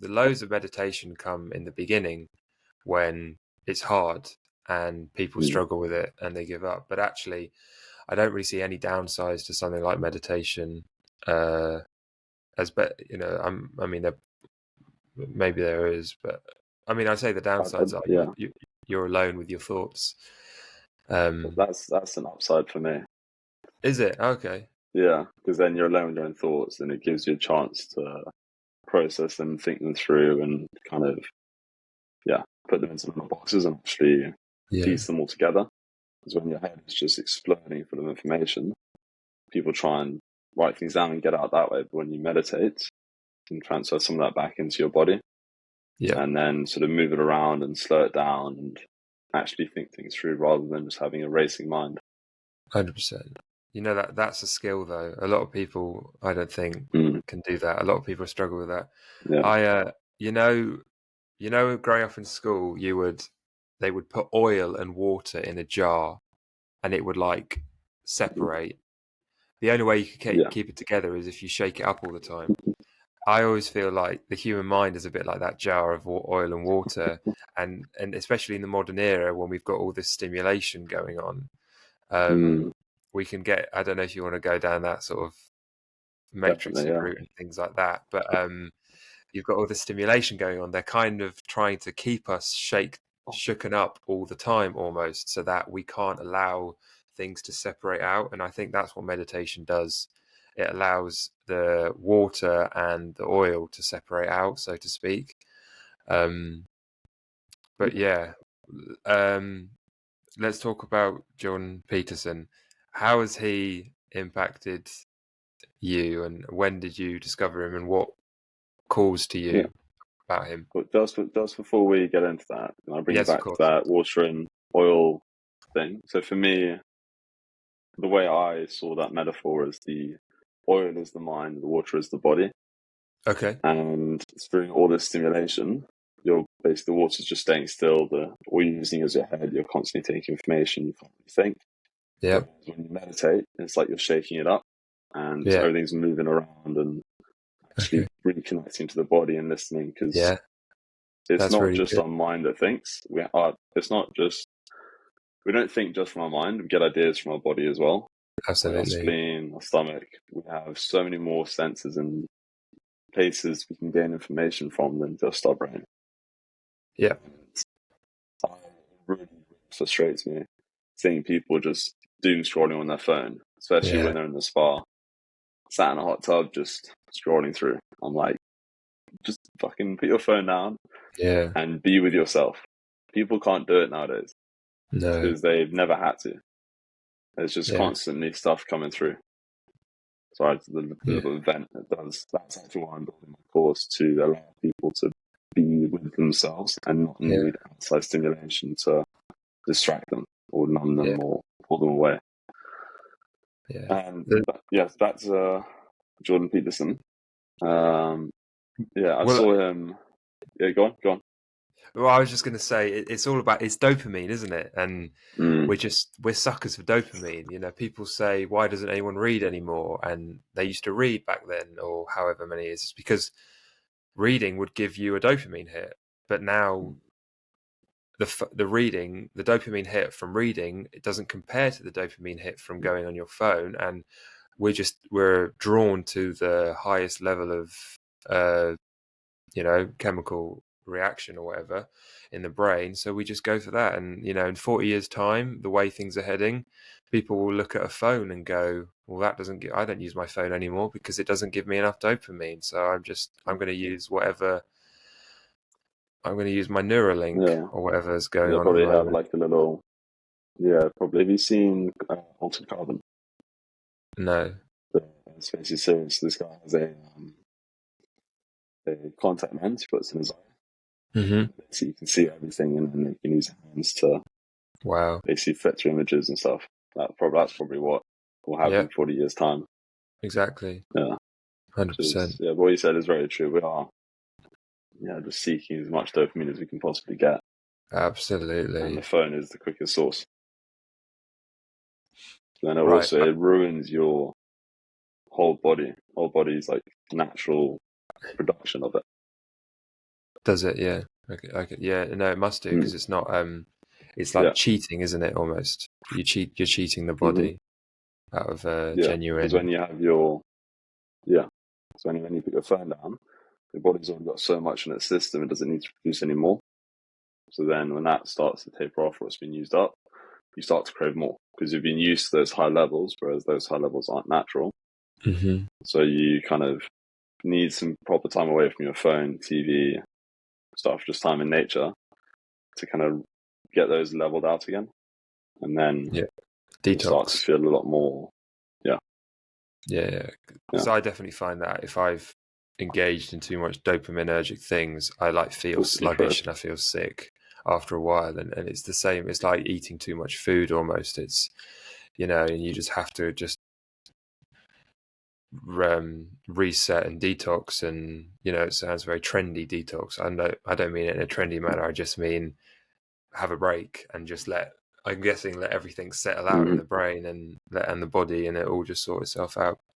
the lows of meditation come in the beginning when it's hard and people Mm. struggle with it and they give up. But actually, I don't really see any downsides to something like meditation. I mean, maybe there is, but I mean, I'd say the downsides are Yeah, you're alone with your thoughts. that's an upside for me. Is it okay? Yeah, because then you're alone with your own thoughts, and it gives you a chance to process them, think them through, and kind of put them into little boxes and actually Yeah, piece them all together. Because when your head is just exploding full of information, people try and write things down and get out that way. But when you meditate, you can transfer some of that back into your body yeah, and then sort of move it around and slow it down and actually think things through rather than just having a racing mind. 100%. You know that's a skill though. A lot of people, I don't think, Mm. can do that. A lot of people struggle with that. Yeah. You know, growing up in school, they would put oil and water in a jar, and it would like separate. The only way you could Yeah. keep it together is if you shake it up all the time. I always feel like the human mind is a bit like that jar of oil and water, and especially in the modern era when we've got all this stimulation going on, Mm. we can get. I don't know if you want to go down that sort of Definitely. matrixy Yeah. route and things like that, but you've got all the stimulation going on. They're kind of trying to keep us shooken up all the time almost, so that we can't allow things to separate out. And I think that's what meditation does. It allows the water and the oil to separate out, so to speak. Um, but yeah, um, let's talk about John Peterson. How has he impacted you, and when did you discover him, and what calls to Yeah. you about him? But just before we get into that, can I bring you Yes, of back to course. that water and oil thing? So for me, the way I saw that metaphor is the oil is the mind, the water is the body. Okay. And through all this stimulation, you're basically the water's just staying still. All you're using is your head. You're constantly taking information. You can't really think. Yeah. Whereas when you meditate, it's like you're shaking it up, and Yeah. everything's moving around and actually Okay. reconnecting to the body and listening. Because Yeah. it's That's not really just good. our mind that thinks. It's not just we don't think just from our mind. We get ideas from our body as well. Like our Absolutely. spleen, our stomach. We have so many more senses and places we can gain information from than just our brain. Yeah. It really frustrates me seeing people just doom scrolling on their phone, especially Yeah. when they're in the spa, sat in a hot tub, just scrolling through. I'm like, just fucking put your phone down Yeah. and be with yourself. People can't do it nowadays No. because they've never had to. There's just Yeah. constantly stuff coming through. So the Yeah. little event that does, that's actually why I'm building my course, to allow people to be with themselves and not Yeah. need outside stimulation to distract them or numb Yeah. them or pull them away. Yeah. And yes, that's Jordan Peterson. I Well, saw him. Yeah, go on. I was just going to say it's all about it's dopamine, isn't it? And Mm, we're suckers for dopamine. You know, people say, why doesn't anyone read anymore? And they used to read back then, or however many years. It's because reading would give you a dopamine hit, but now the dopamine hit from reading, it doesn't compare to the dopamine hit from going on your phone, and we're drawn to the highest level of uh, chemical reaction or whatever in the brain. So we just go for that. And, in 40 years' time, the way things are heading, people will look at a phone and go, well, I don't use my phone anymore because it doesn't give me enough dopamine. So I'm going to use I'm going to use my Neuralink yeah, or whatever is going they'll on at the probably have moment. like a little. Yeah, probably. Have you seen Altered Carbon? No. It's basically serious. This guy has a contact lens he puts in his eye, Hmm. so you can see everything, and then you can use your hands to Wow. basically filter images and stuff. That's probably what will happen Yeah, in 40 years' time. exactly. Yeah, which is 100%. what you said is very true. We are just seeking as much dopamine as we can possibly get, and the Absolutely. phone is the quickest source. Then Right. it ruins your whole body. Whole body's like natural production of it. Does it? Yeah. Okay. Yeah. No, it must do, because Mm. it's not. It's Yeah. like cheating, isn't it? Almost. You're cheating the Hmm. body out of Yeah. Because genuine. when you have your yeah, so when you put your phone down, your body's already got so much in its system, it doesn't need to produce any more. So then when that starts to taper off or it's been used up, you start to crave more because you've been used to those high levels, whereas those high levels aren't natural. Mm-hmm. So you kind of need some proper time away from your phone, TV, stuff, just time in nature to kind of get those leveled out again. And then Yeah. you'll start to Detox. feel a lot more, yeah, Yeah. yeah, Because I definitely find that if I've engaged in too much dopaminergic things, I like feel you crave. sluggish and I feel sick after a while. And it's the same. It's like eating too much food almost. It's, and you just have to just reset and detox. And it sounds very trendy, detox. I don't mean it in a trendy manner. I just mean have a break and just I'm guessing let everything settle out in Mm-hmm. the brain and the body, and it all just sort itself out.